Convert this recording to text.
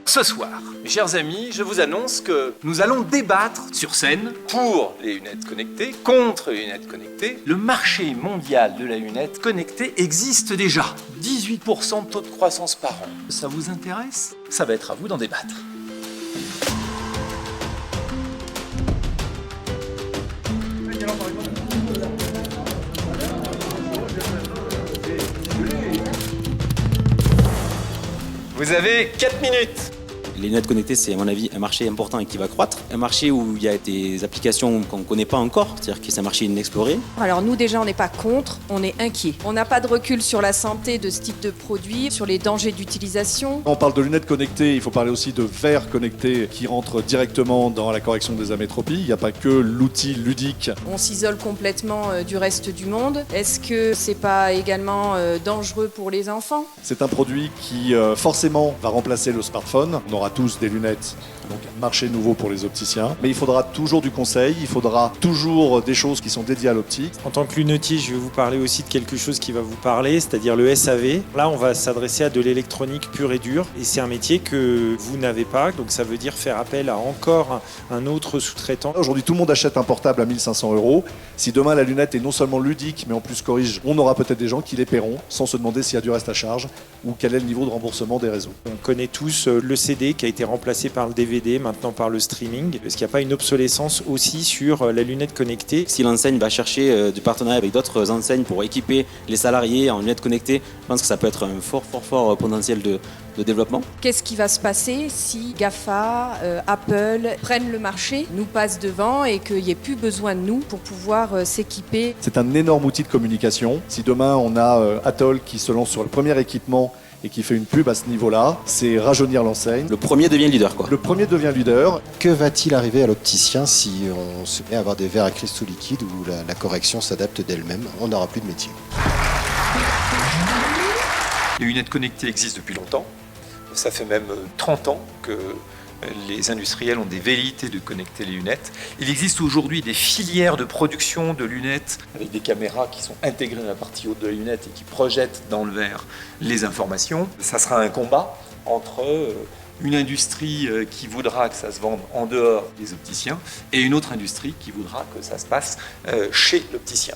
Ce soir, mes chers amis, je vous annonce que nous allons débattre sur scène pour les lunettes connectées, contre les lunettes connectées. Le marché mondial de la lunette connectée existe déjà. 18% de taux de croissance par an. Ça vous intéresse? Ça va être à vous d'en débattre. Vous avez 4 minutes. Les lunettes connectées, c'est à mon avis un marché important et qui va croître. Un marché où il y a des applications qu'on ne connaît pas encore, c'est-à-dire que c'est un marché inexploré. Alors nous déjà, on n'est pas contre, on est inquiet. On n'a pas de recul sur la santé de ce type de produit, sur les dangers d'utilisation. Quand on parle de lunettes connectées, il faut parler aussi de verres connectés qui rentrent directement dans la correction des amétropies. Il n'y a pas que l'outil ludique. On s'isole complètement du reste du monde. Est-ce que c'est pas également dangereux pour les enfants? C'est un produit qui forcément va remplacer le smartphone. On aura tous des lunettes, donc un marché nouveau pour les opticiens. Mais il faudra toujours du conseil, il faudra toujours des choses qui sont dédiées à l'optique. En tant que lunetier, je vais vous parler aussi de quelque chose qui va vous parler, c'est-à-dire le SAV. Là, on va s'adresser à de l'électronique pure et dure. Et c'est un métier que vous n'avez pas, donc ça veut dire faire appel à encore un autre sous-traitant. Aujourd'hui, tout le monde achète un portable à 1 500 €. Si demain la lunette est non seulement ludique, mais en plus corrige, on aura peut-être des gens qui les paieront sans se demander s'il y a du reste à charge ou quel est le niveau de remboursement des réseaux. On connaît tous le CD qui a été remplacé par le DVD, maintenant par le streaming. Est-ce qu'il n'y a pas une obsolescence aussi sur la lunette connectée? Si l'enseigne va chercher du partenariat avec d'autres enseignes pour équiper les salariés en lunettes connectées, je pense que ça peut être un fort potentiel de développement. Qu'est-ce qui va se passer si GAFA, Apple prennent le marché, nous passent devant et qu'il n'y ait plus besoin de nous pour pouvoir s'équiper? C'est un énorme outil de communication. Si demain on a Atoll qui se lance sur le premier équipement et qui fait une pub à ce niveau-là, c'est rajeunir l'enseigne. Le premier devient leader, quoi. Le premier devient leader. Que va-t-il arriver à l'opticien si on se met à avoir des verres à cristaux liquides où la correction s'adapte d'elle-même? On n'aura plus de métier. Les lunettes connectées existent depuis longtemps. Ça fait même 30 ans que les industriels ont des velléités de connecter les lunettes. Il existe aujourd'hui des filières de production de lunettes avec des caméras qui sont intégrées dans la partie haute de la lunette et qui projettent dans le verre les informations. Ça sera un combat entre une industrie qui voudra que ça se vende en dehors des opticiens et une autre industrie qui voudra que ça se passe chez l'opticien.